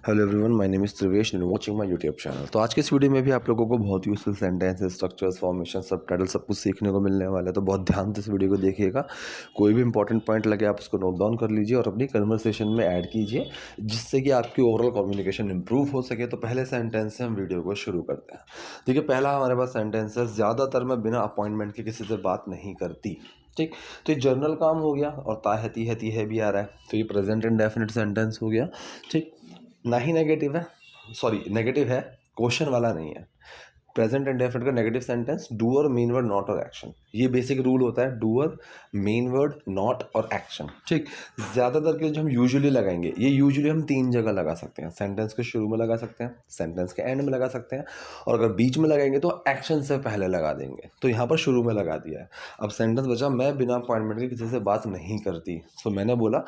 Hello everyone, my name is Trivesh and watching my YouTube channel. तो आज के इस वीडियो में भी आप लोगों को बहुत useful sentences, structures, formation, subtitle सब कुछ सीखने को मिलने वाला है। तो बहुत ध्यान से इस वीडियो को देखिएगा। कोई भी इंपॉर्टेंट पॉइंट लगे आप उसको नोट डाउन कर लीजिए और अपनी कन्वर्सेशन में ऐड कीजिए, जिससे कि आपकी ओवरऑल कम्युनिकेशन इंप्रूव हो सके। तो पहले सेंटेंस से हम वीडियो को शुरू करते हैं। देखिए, पहला हमारे पास सेंटेंस है, ज़्यादातर मैं बिना अपॉइंटमेंट के किसी से बात नहीं करती। ठीक, तो ये जर्नल काम हो गया और ती है भी आ रहा है, तो ये प्रेजेंट इंडेफिनिट सेंटेंस हो गया। ठीक, ना ही नेगेटिव है, सॉरी नेगेटिव है, क्वेश्चन वाला नहीं है। प्रेजेंट इंडेफिनिट का negative sentence doer, main word, not और एक्शन। ये बेसिक रूल होता है, डूअर, मेन वर्ड, नॉट और एक्शन। ठीक, ज़्यादातर के जो हम यूजुअली लगाएंगे, ये यूजुअली हम 3 जगह लगा सकते हैं। सेंटेंस के शुरू में लगा सकते हैं, सेंटेंस के एंड में लगा सकते हैं, और अगर बीच में लगाएंगे तो एक्शन से पहले लगा देंगे। तो यहाँ पर शुरू में लगा दिया है। अब सेंटेंस बचा, मैं बिना अपॉइंटमेंट के किसी से बात नहीं करती। सो मैंने बोला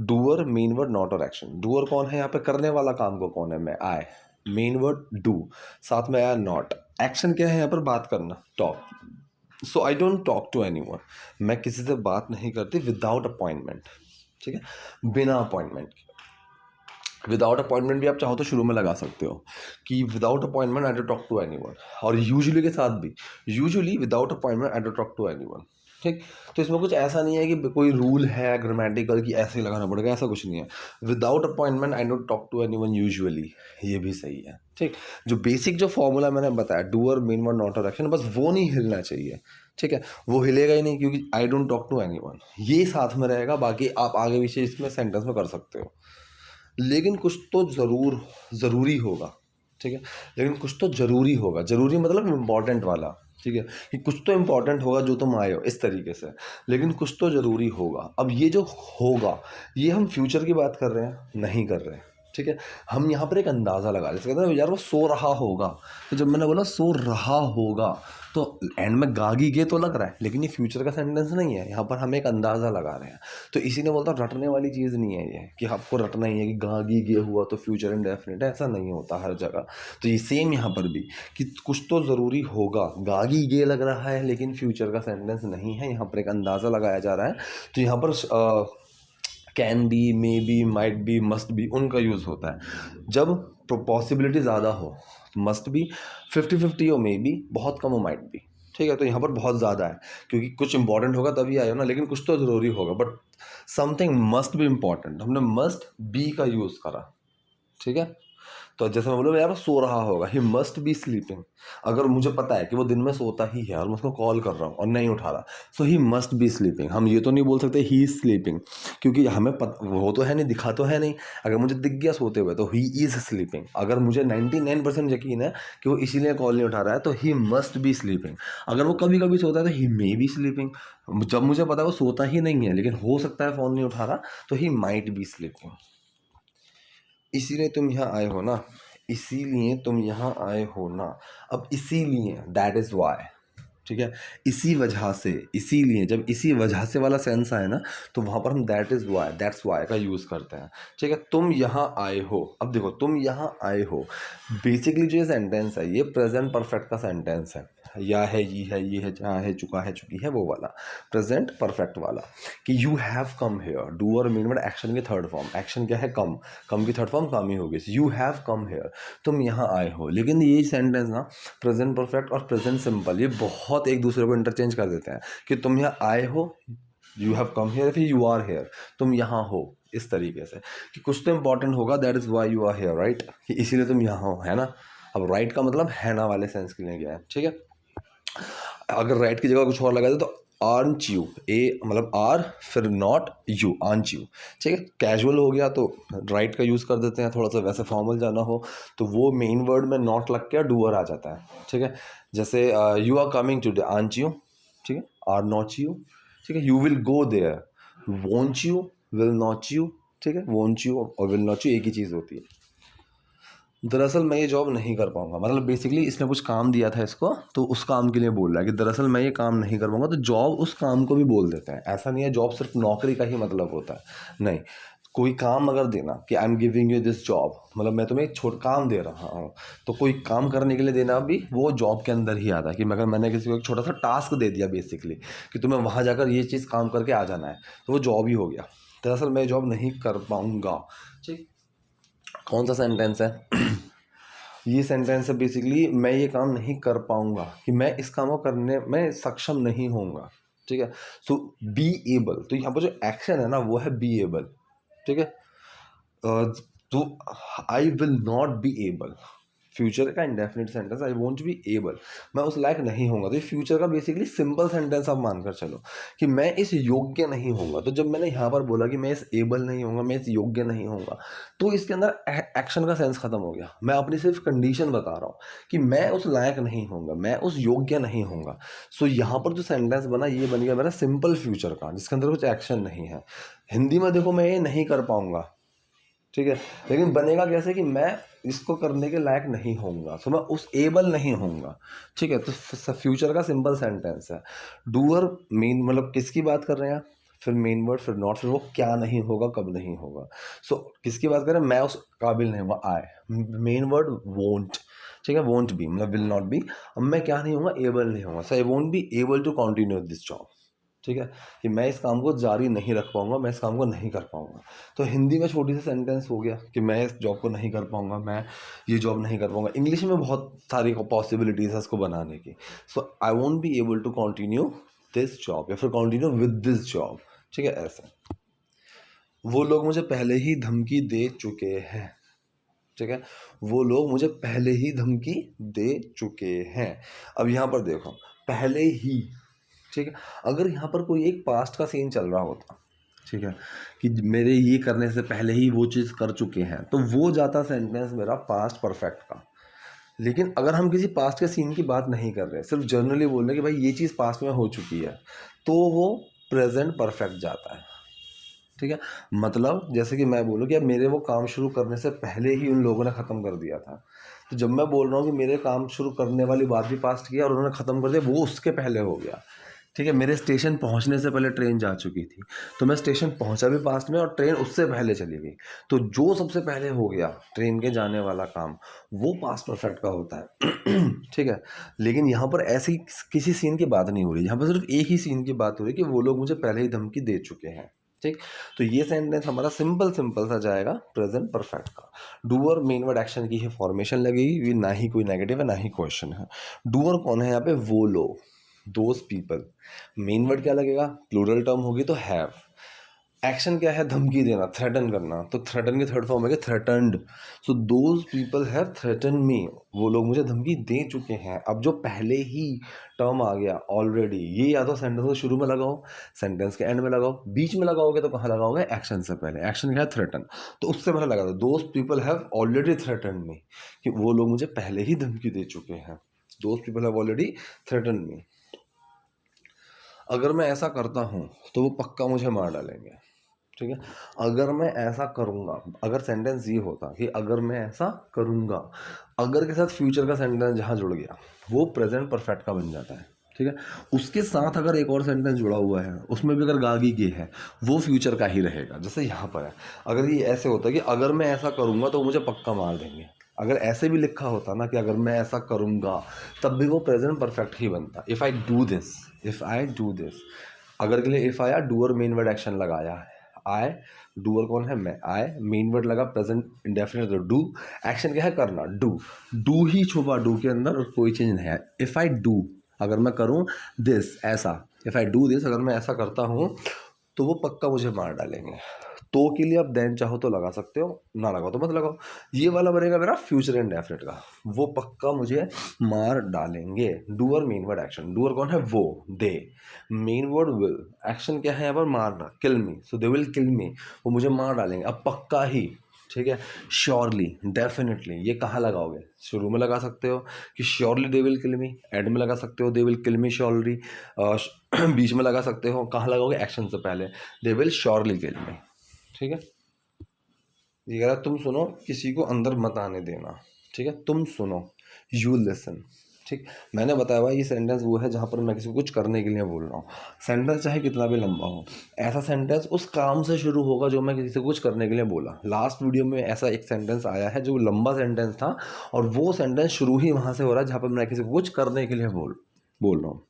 डूअर, मेन वर्ड, नॉट और एक्शन। डूअर कौन है यहाँ पे, करने वाला काम को कौन है, मैं, आई। मेन वर्ड डू, साथ में आया नॉट। एक्शन क्या है यहाँ पर, बात करना, talk. So I don't talk to anyone. मैं किसी से बात नहीं करती विदाउट अपॉइंटमेंट। ठीक है, बिना अपॉइंटमेंट। विदाउट अपॉइंटमेंट भी आप चाहो तो शुरू में लगा सकते हो कि without appointment I don't talk to anyone, और यूजुअली के साथ भी, usually without appointment I don't talk to anyone. ठीक, तो इसमें कुछ ऐसा नहीं है कि कोई रूल है ग्रामेटिकल कि ऐसे ही लगाना पड़ेगा, ऐसा कुछ नहीं है। Without appointment I don't talk to anyone usually, ये भी सही है। ठीक, जो बेसिक जो फॉर्मूला मैंने बताया, डूअर, मेन वर्ड, नॉट और एक्शन, बस वो नहीं हिलना चाहिए। ठीक है, वो हिलेगा ही नहीं, क्योंकि I don't talk to anyone ये साथ में रहेगा। बाकी आप आगे पीछे इसमें सेंटेंस में कर सकते हो, लेकिन कुछ तो ज़रूरी होगा। ठीक है, लेकिन कुछ तो ज़रूरी होगा। ज़रूरी मतलब इम्पॉर्टेंट वाला। ठीक है, कि कुछ तो इम्पॉर्टेंट होगा जो तुम आए हो, इस तरीके से। लेकिन कुछ तो ज़रूरी होगा। अब ये जो होगा, ये हम फ्यूचर की बात कर रहे हैं, नहीं कर रहे हैं। ठीक है, हम यहाँ पर एक अंदाज़ा लगा ले सकते हैं, यार वो सो रहा होगा। तो जब मैंने बोला सो रहा होगा, तो एंड में गागी गे तो लग रहा है, लेकिन ये फ्यूचर का सेंटेंस नहीं है। यहाँ पर हम एक अंदाज़ा लगा रहे हैं। तो इसी ने बोलता रटने वाली चीज़ नहीं है ये, कि आपको रटना ही है कि गागी गे हुआ तो फ्यूचर इंडेफिनिट है, ऐसा नहीं होता हर जगह। तो ये सेम यहाँ पर भी, कि कुछ तो ज़रूरी होगा। गागी गे लग रहा है, लेकिन फ्यूचर का सेंटेंस नहीं है, यहाँ पर एक अंदाज़ा लगाया जा रहा है। तो यहाँ पर can be, may be, might be, must be, उनका यूज़ होता है जब पॉसिबिलिटी ज़्यादा हो। मस्ट बी 50-50 हो, मे बी बहुत कम हो, माइट बी। ठीक है, तो यहाँ पर बहुत ज़्यादा है, क्योंकि कुछ इंपॉर्टेंट होगा तभी आया ना, लेकिन कुछ तो ज़रूरी होगा। But something must be important, हमने मस्ट बी का यूज़ करा। ठीक है, तो जैसे मैं बोलूँ, यार वो सो रहा होगा, ही मस्ट बी स्लीपिंग। अगर मुझे पता है कि वो दिन में सोता ही है और मैं उसको कॉल कर रहा हूँ और नहीं उठा रहा, सो ही मस्ट बी स्लीपिंग। हम ये तो नहीं बोल सकते ही इज़ स्लीपिंग, क्योंकि हमें वो तो है नहीं, दिखा तो है नहीं। अगर मुझे दिख गया सोते हुए तो ही इज़ स्लीपिंग। अगर मुझे 99% यकीन है कि वो इसीलिए कॉल नहीं उठा रहा है, तो ही मस्ट बी स्लीपिंग। अगर वो कभी कभी सोता है तो ही मे बी स्लीपिंग। जब मुझे पता है वो सोता ही नहीं है, लेकिन हो सकता है फ़ोन नहीं उठा रहा, तो ही माइट बी स्लीपिंग। इसीलिए तुम यहाँ आए हो ना, इसीलिए तुम यहाँ आए हो ना। अब इसीलिए, दैट इज़ वाई। ठीक है, इसी वजह से, इसीलिए, जब इसी वजह से वाला सेंस आए ना, तो वहाँ पर हम that is Y, that's why का यूज़ करते हैं। ठीक है, तुम यहाँ आए हो। अब देखो, तुम यहाँ आए हो, बेसिकली जो ये सेंटेंस है, ये प्रेजेंट परफेक्ट का सेंटेंस है। या है, ये है, जहाँ है, चुका है, चुकी है, वो वाला प्रेजेंट परफेक्ट वाला, कि you have come here. Do और मीन वर्ड एक्शन की थर्ड फॉर्म। एक्शन क्या है, कम। कम की थर्ड फॉर्म काम ही होगी, यू हैव कम हेयर, तुम यहाँ आए हो। लेकिन ये सेंटेंस ना, प्रेजेंट परफेक्ट और प्रेजेंट सिंपल, ये बहुत एक दूसरे को इंटरचेंज कर देते हैं। कि तुम यहाँ आए हो, यू हैव कम हेयर, फिर यू आर हेयर, तुम यहाँ हो, इस तरीके से, कि कुछ तो इंपॉर्टेंट होगा, that is why you are here, right, कि इसीलिए तुम यहाँ हो, है ना। अब राइट का मतलब है ना वाले सेंस के लिए गया है। ठीक है, अगर राइट की जगह कुछ और लगा दे तो आर्नच यू, ए मतलब आर, फिर नॉट यू, आर्नच यू। ठीक है, कैजुअल हो गया तो राइट का यूज़ कर देते हैं। थोड़ा सा वैसे फॉर्मल जाना हो तो वो मेन वर्ड में नॉट लग के डूअर आ जाता है। ठीक है, जैसे you are coming today, aren't you. ठीक है, आर नॉट यू। ठीक है, you will go there, won't you, will not you. ठीक है, वोंट यू और विल नॉट यू एक ही चीज़ होती है। दरअसल मैं ये जॉब नहीं कर पाऊंगा, मतलब बेसिकली इसने कुछ काम दिया था इसको, तो उस काम के लिए बोल रहा है कि दरअसल मैं ये काम नहीं कर पाऊंगा। तो जॉब उस काम को भी बोल देते हैं। ऐसा नहीं है जॉब सिर्फ नौकरी का ही मतलब होता है, नहीं। कोई काम अगर देना कि I am giving you this job, मतलब मैं तुम्हें एक छोटा काम दे रहा हूँ, तो कोई काम करने के लिए देना भी वो जॉब के अंदर ही आता है। कि अगर मैंने किसी को एक छोटा सा टास्क दे दिया बेसिकली, कि तुम्हें वहाँ जाकर ये चीज़ काम करके आ जाना है, तो वो जॉब ही हो गया। दरअसल मैं जॉब नहीं कर पाऊँगा। ठीक, कौन सा सेंटेंस है? ये सेंटेंस है बेसिकली मैं ये काम नहीं कर पाऊंगा, कि मैं इस काम को करने में सक्षम नहीं होऊंगा, ठीक है। सो बी एबल, तो यहाँ पर जो एक्शन है ना वो है बी एबल, ठीक है। तो I will not be able, future का indefinite sentence, I won't be able, मैं उस लायक नहीं होऊंगा। तो ये फ्यूचर का बेसिकली सिंपल सेंटेंस आप मानकर चलो कि मैं इस योग्य नहीं होऊंगा। तो जब मैंने यहाँ पर बोला कि मैं इस एबल नहीं होऊंगा, मैं इस योग्य नहीं होऊंगा, तो इसके अंदर एक्शन का सेंस खत्म हो गया। मैं अपनी सिर्फ कंडीशन बता रहा हूँ कि मैं उस लायक नहीं होऊंगा, मैं उस योग्य नहीं होऊंगा। सो यहाँ पर जो सेंटेंस बना ये बन गया मेरा सिंपल फ्यूचर का, जिसके अंदर कुछ एक्शन नहीं है। हिंदी में देखो मैं ये नहीं कर पाऊंगा, ठीक है, लेकिन बनेगा कैसे कि मैं इसको करने के लायक नहीं होऊंगा, तो मैं उस एबल नहीं होऊंगा, ठीक है। तो फ्यूचर का सिंपल सेंटेंस है। डूअर मेन मतलब किसकी बात कर रहे हैं, फिर मेन वर्ड, फिर नॉट, फिर वो क्या नहीं होगा, कब नहीं होगा। सो किसकी बात कर रहे हैं, मैं उस काबिल नहीं होगा, आई, मेन वर्ड वोंट, ठीक है, वोंट बी मतलब विल नॉट बी। अब मैं क्या नहीं होगा, एबल नहीं होगा, so I won't be able to continue this job, ठीक है, कि मैं इस काम को जारी नहीं रख पाऊंगा, मैं इस काम को नहीं कर पाऊंगा। तो हिंदी में छोटी सी सेंटेंस हो गया कि मैं इस जॉब को नहीं कर पाऊंगा, मैं ये जॉब नहीं कर पाऊंगा। इंग्लिश में बहुत सारी पॉसिबिलिटीज है इसको बनाने की। So I won't be able to continue this job, या फिर कंटिन्यू विद दिस जॉब, ठीक है, ऐसे। वो लोग मुझे पहले ही धमकी दे चुके हैं, ठीक है, वो लोग मुझे पहले ही धमकी दे चुके हैं। अब यहाँ पर देखो पहले ही, ठीक है, अगर यहाँ पर कोई एक पास्ट का सीन चल रहा होता, ठीक है, कि मेरे ये करने से पहले ही वो चीज़ कर चुके हैं, तो वो जाता सेंटेंस मेरा पास्ट परफेक्ट का। लेकिन अगर हम किसी पास्ट के सीन की बात नहीं कर रहे, सिर्फ जनरली बोल रहे कि भाई ये चीज़ पास्ट में हो चुकी है, तो वो प्रेजेंट परफेक्ट जाता है, ठीक है। मतलब जैसे कि मैं बोलूँ कि अब मेरे वो काम शुरू करने से पहले ही उन लोगों ने ख़त्म कर दिया था, तो जब मैं बोल रहा हूँ कि मेरे काम शुरू करने वाली बात भी पास्ट किया और उन्होंने ख़त्म कर दिया, वो उसके पहले हो गया, ठीक है। मेरे स्टेशन पहुंचने से पहले ट्रेन जा चुकी थी, तो मैं स्टेशन पहुंचा भी पास्ट में और ट्रेन उससे पहले चली गई। तो जो सबसे पहले हो गया ट्रेन के जाने वाला काम, वो पास्ट परफेक्ट का होता है ठीक है। लेकिन यहाँ पर ऐसी किसी सीन की बात नहीं हो रही, यहाँ पर सिर्फ एक ही सीन की बात हो रही है कि वो लोग मुझे पहले ही धमकी दे चुके हैं, ठीक। तो ये सेंटेंस हमारा सिंपल सिंपल सा जाएगा प्रेजेंट परफेक्ट का। डूअर मेन वर्ड एक्शन की है फॉर्मेशन लगेगी, ये ना ही कोई नेगेटिव है ना ही क्वेश्चन है। डूअर कौन है यहाँ पे, वो लोग, दोज पीपल। मेन वर्ड क्या लगेगा, प्लूरल टर्म होगी तो हैव। एक्शन क्या है, धमकी देना, थ्रेटन करना, तो थ्रेटन की थर्ड फॉर्म है threatened. So those people have threaten मी, वो लोग मुझे धमकी दे चुके हैं। अब जो पहले ही टर्म आ गया ऑलरेडी, ये या तो सेंटेंस के शुरू में लगाओ, सेंटेंस के एंड में लगाओ, बीच में लगाओगे तो कहाँ लगाओगे, एक्शन से पहले। एक्शन क्या है, थ्रेटन, तो उससे पहले लगा दो those people have already threaten मी, कि वो लोग मुझे पहले ही धमकी दे चुके हैं। Those people have already threaten मी। अगर मैं ऐसा करता हूँ तो वो पक्का मुझे मार डालेंगे, ठीक है। अगर मैं ऐसा करूँगा, अगर सेंटेंस ये होता कि अगर मैं ऐसा करूँगा, अगर के साथ फ्यूचर का सेंटेंस जहाँ जुड़ गया वो प्रेजेंट परफेक्ट का बन जाता है, ठीक है। उसके साथ अगर एक और सेंटेंस जुड़ा हुआ है, उसमें भी अगर गागी के है, वो फ्यूचर का ही रहेगा। जैसे यहाँ पर है, अगर ये ऐसे होता कि अगर मैं ऐसा करूँगा तो मुझे पक्का मार देंगे, अगर ऐसे भी लिखा होता ना कि अगर मैं ऐसा करूँगा, तब भी वो प्रेजेंट परफेक्ट ही बनता। If I do this, if I do this, अगर के लिए इफ़ आया, डूअर मेन वर्ड एक्शन लगाया है, आई, डूअर कौन है, मैं, आई, मेन वर्ड लगा प्रेजेंट इंडेफिनिट, तो डू, एक्शन क्या है, करना, डू ही छुपा डू के अंदर, और कोई चीज़ नहीं है। इफ़ आई डू, अगर मैं करूँ, दिस, ऐसा, इफ़ आई डू दिस, अगर मैं ऐसा करता हूँ तो वो पक्का मुझे मार डालेंगे। तो के लिए आप देन चाहो तो लगा सकते हो, ना लगाओ तो मत लगाओ। ये वाला बनेगा मेरा फ्यूचर इंडेफिनिट का, वो पक्का मुझे मार डालेंगे। Doer main word action, doer कौन है, वो, दे, मेन वर्ड विल, एक्शन क्या है यहाँ पर, मारना, किल मी, सो दे विल किल मी, वो मुझे मार डालेंगे। अब पक्का ही, ठीक है, श्योरली, डेफिनेटली, ये कहाँ लगाओगे, शुरू में लगा सकते हो कि surely they will kill me, and में लगा सकते हो they will kill me surely, बीच में लगा सकते हो, कहाँ लगाओगे, एक्शन से पहले, दे विल श्योरली किल मी, ठीक है। ये कह रहा तुम सुनो, किसी को अंदर मत आने देना, ठीक है, तुम सुनो, यू लिसन, ठीक। मैंने बताया हुआ ये सेंटेंस वो है जहाँ पर मैं किसी को कुछ करने के लिए बोल रहा हूँ। सेंटेंस चाहे कितना भी लंबा हो, ऐसा सेंटेंस उस काम से शुरू होगा जो मैं किसी से कुछ करने के लिए बोला। लास्ट वीडियो में ऐसा एक सेंटेंस आया है जो लंबा सेंटेंस था, और वो सेंटेंस शुरू ही वहाँ से हो रहा है जहाँ पर मैं किसी को कुछ करने के लिए बोल रहा हूँ,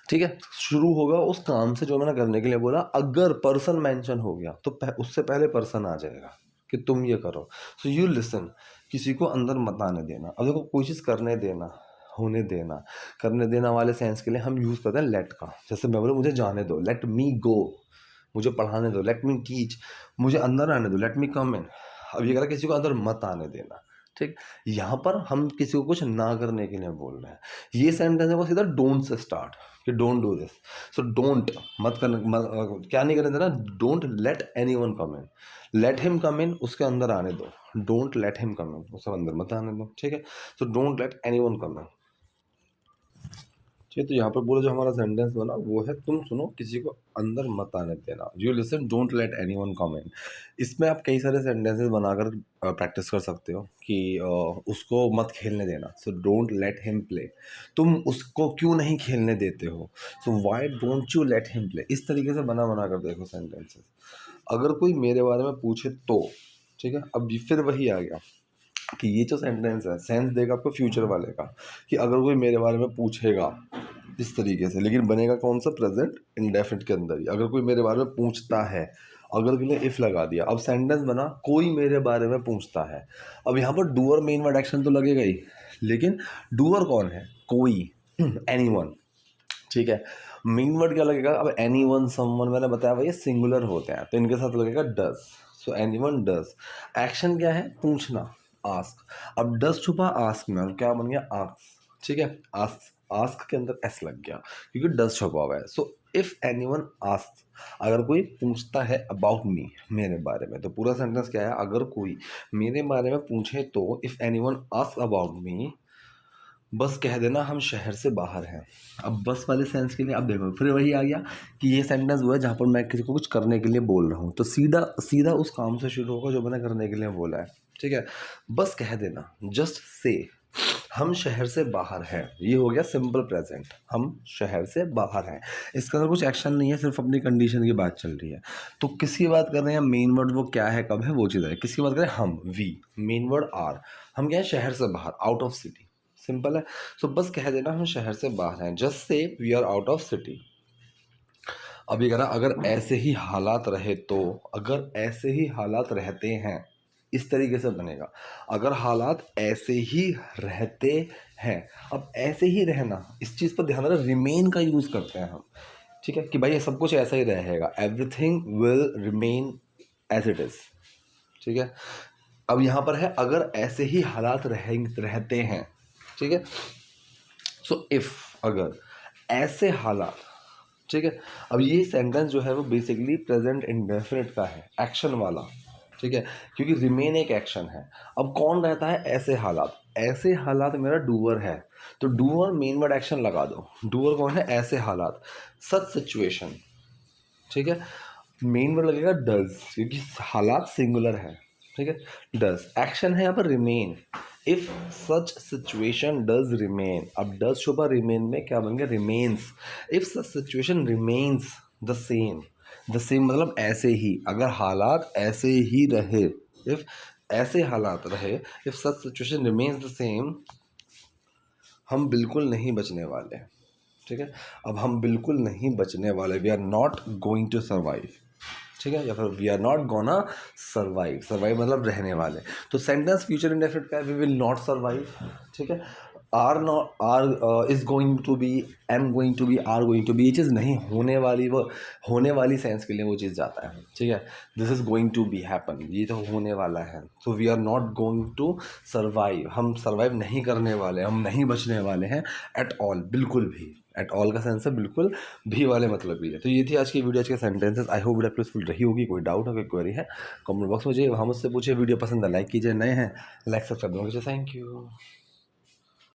ठीक है। शुरू होगा उस काम से जो मैंने करने के लिए बोला। अगर पर्सन मेंशन हो गया तो उससे पहले पर्सन आ जाएगा, कि तुम ये करो। सो यू लिसन, किसी को अंदर मत आने देना। अब देखो कोई चीज़ करने देना, होने देना, करने देना वाले सेंस के लिए हम यूज़ करते हैं लेट का। जैसे मैं बोलूँ मुझे जाने दो, लेट मी गो, मुझे पढ़ाने दो, लेट मी टीच, मुझे अंदर आने दो, लेट मी कम इन। अब ये कह रहा है किसी को अंदर मत आने देना, ठीक। यहाँ पर हम किसी को कुछ ना करने के लिए बोल रहे हैं। ये सेंटेंस है वो सीधा डोंट से स्टार्ट, कि don't do this. So don't, मत करने, क्या नहीं करने देना, don't let anyone come in. Let him come in, उसके अंदर आने दो। Don't let him come in, उसके अंदर मत आने दो, ठीक है। So don't let anyone come in, ठीक है। तो यहाँ पर बोलो जो हमारा सेंटेंस बना वो है, तुम सुनो किसी को अंदर मत आने देना। You listen, don't let anyone come in. इसमें आप कई सारे सेंटेंसेस बनाकर प्रैक्टिस कर सकते हो कि उसको मत खेलने देना। सो डोंट लेट हिम प्ले, तुम उसको क्यों नहीं खेलने देते हो। So why don't you let him play. इस तरीके से बना बना कर देखो सेंटेंसेस। अगर कोई मेरे बारे में पूछे तो, ठीक है। अब फिर वही आ गया कि ये जो सेंटेंस है सेंस देगा आपको फ्यूचर वाले का, कि अगर कोई मेरे बारे में पूछेगा इस तरीके से, लेकिन बनेगा कौन सा, प्रेजेंट इंडेफिनिट के अंदर ही। अगर कोई मेरे बारे में पूछता है, अगर के लिए इफ लगा दिया, अब सेंटेंस बना कोई मेरे बारे में पूछता है। अब यहाँ पर डूअर मेन वर्ड एक्शन तो लगेगा ही, लेकिन डूअर कौन है, कोई, एनीवन, ठीक है। मेन वर्ड क्या लगेगा, अब एनीवन, समवन, मैंने बताया भाई ये सिंगुलर होते हैं तो इनके साथ लगेगा does. So anyone does. Action क्या है, पूछना, आस्क। अब डज छुपा आस्क में, क्या बन गया, आस्क, ठीक है। आस्क, आस्क के अंदर एस लग गया क्योंकि डज छुपा हुआ है। सो इफ एनीवन आस्क, अगर कोई पूछता है अबाउट मी, मेरे बारे में, तो पूरा सेंटेंस क्या है, अगर कोई मेरे बारे में पूछे तो, if anyone ask about me, बस कह देना हम शहर से बाहर हैं। अब बस वाले सेंस के लिए अब देखो फिर वही आ गया कि ये सेंटेंस हुआ है जहाँ पर मैं किसी को कुछ करने के लिए बोल रहा हूँ, तो सीधा सीधा उस काम से शुरू होगा जो मैंने करने के लिए बोला है, ठीक है। बस कह देना, जस्ट से, हम शहर से बाहर हैं, ये हो गया सिंपल प्रेजेंट, हम शहर से बाहर हैं। इसका अंदर कुछ एक्शन नहीं है, सिर्फ अपनी कंडीशन की बात चल रही है। तो किसकी बात कर रहे हैं, मेन वर्ड वो क्या है, कब है, वो चीज़ है। किसकी बात करें, हम, वी, मेन वर्ड आर, हम क्या है, शहर से बाहर, आउट ऑफ सिटी, सिंपल है। सो बस कह देना हम शहर से बाहर हैं, just say we are out of city. अब ये कह रहा अगर ऐसे ही हालात रहे तो, अगर ऐसे ही हालात रहते हैं, इस तरीके से बनेगा, अगर हालात ऐसे ही रहते हैं। अब ऐसे ही रहना, इस चीज़ पर ध्यान रखना, रिमेन का यूज़ करते हैं हम, ठीक है, कि भाई ये सब कुछ ऐसा ही रहेगा, everything will remain as it is, ठीक है। अब यहाँ पर है अगर ऐसे ही हालात रहते हैं, ठीक है। सो इफ, अगर, ऐसे हालात, ठीक है। अब ये सेंटेंस जो है वो बेसिकली प्रेजेंट इंडेफिनिट का है, एक्शन वाला, ठीक है, क्योंकि रिमेन एक एक्शन है। अब कौन रहता है, ऐसे हालात, ऐसे हालात मेरा डूअर है, तो डूअर मेन वर्ड एक्शन लगा दो। डूअर कौन है, ऐसे हालात, सच सिचुएशन, ठीक है। मेन वर्ड लगेगा डज, क्योंकि हालात सिंगुलर है, ठीक है। डज, एक्शन है यहाँ पर remain, if such situation does remain. अब डज छुपा रिमेन में, क्या बन गया, remains. If such situation remains the same, the same मतलब ऐसे ही, अगर हालात ऐसे ही रहे, इफ ऐसे हालात रहे, if such situation remains the same, हम बिल्कुल नहीं बचने वाले, ठीक है। अब हम बिल्कुल नहीं बचने वाले, we are not going to survive, ठीक है, या फिर we are not gonna survive, survive मतलब रहने वाले। तो सेंटेंस फ्यूचर इंडेफिनिट का है, वी विल नॉट सर्वाइव, ठीक है। Are not, are is going to be, am going to be, are going to be, ये चीज़ नहीं होने वाली, वो होने वाली सेंस के लिए वो चीज़ जाता है, ठीक है। This is going to be happen, ये तो होने वाला है। So we are not going to survive, हम सर्वाइव नहीं करने वाले, हम नहीं बचने वाले हैं एट ऑल, बिल्कुल भी। एट ऑल का सेंस है बिल्कुल भी वाले मतलब भी है। तो ये थी आज की वीडियो, आज के sentences. I hope video useful रही होगी। कोई डाउट हो, कोई क्वेरी है, कमेंट बॉक्स में जाइए, वहाँ मुझसे पूछिए। वीडियो पसंद है लाइक कीजिए, नए हैं लाइक सब्सक्राइब कीजिए। Thank you.